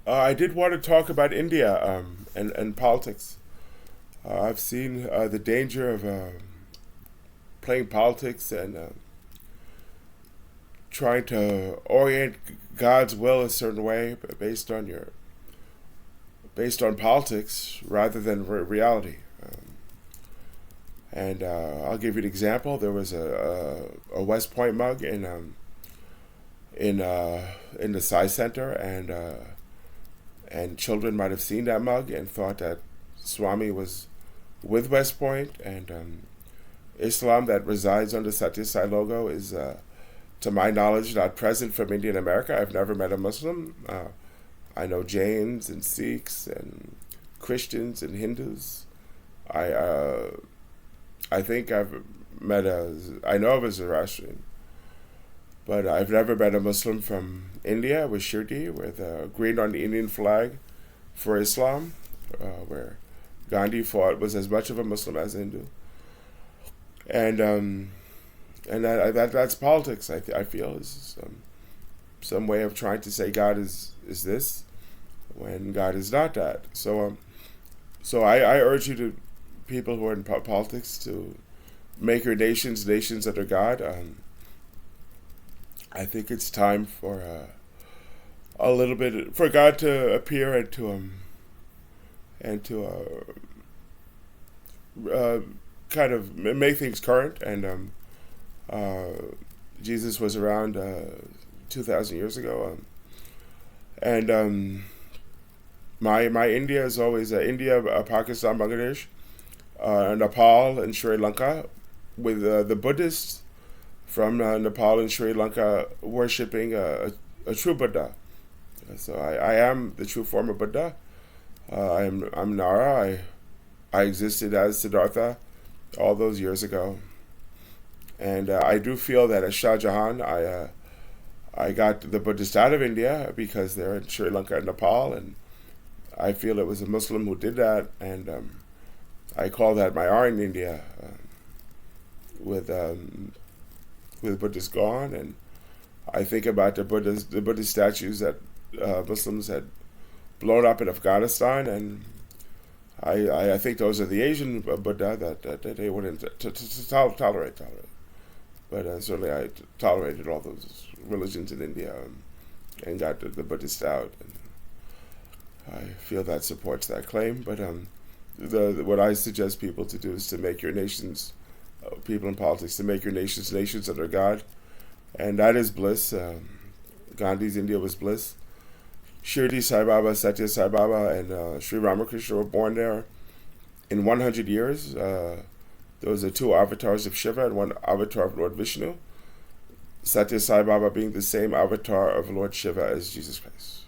I did want to talk about India and politics. I've seen the danger of playing politics and trying to orient God's will a certain way based on politics rather than reality. And I'll give you an example. There was a West Point mug in the Sci Center, and children might have seen that mug and thought that Swami was with West Point, and Islam that resides under Satya Sai logo is, to my knowledge, not present from Indian America. I've never met a Muslim. I know Jains and Sikhs and Christians and Hindus. I uh, I think I know of a Zoroastrian, but I've never met a Muslim from India with shirti, with green on the Indian flag for Islam, where Gandhi fought, was as much of a Muslim as a Hindu, and that's politics. I feel is some way of trying to say God is this when God is not that. So I urge you to people who are in politics to make your nations under God. I think it's time for a little bit for God to appear and to kind of make things current. And Jesus was around 2,000 years ago, and my India is always India, Pakistan, Bangladesh, Nepal, and Sri Lanka, with the Buddhists from Nepal and Sri Lanka worshiping a true Buddha. So I am the true form of Buddha. I'm Nara. I existed as Siddhartha all those years ago, and I do feel that as Shah Jahan, I got the Buddhists out of India because they're in Sri Lanka and Nepal, and I feel it was a Muslim who did that, and I call that my Iron India, with Buddhists gone, and I think about the Buddhist statues that Muslims had blown up in Afghanistan, and I think those are the Asian Buddha that they wouldn't tolerate. But certainly I tolerated all those religions in India, and got the Buddhists out. And I feel that supports that claim. But what I suggest people to do is to make your nations, people in politics, to make your nations under God, and that is bliss. Gandhi's India was bliss. Shirdi Sai Baba, Satya Sai Baba, and Sri Ramakrishna were born there. In 100 years, those are two avatars of Shiva and one avatar of Lord Vishnu. Satya Sai Baba being the same avatar of Lord Shiva as Jesus Christ.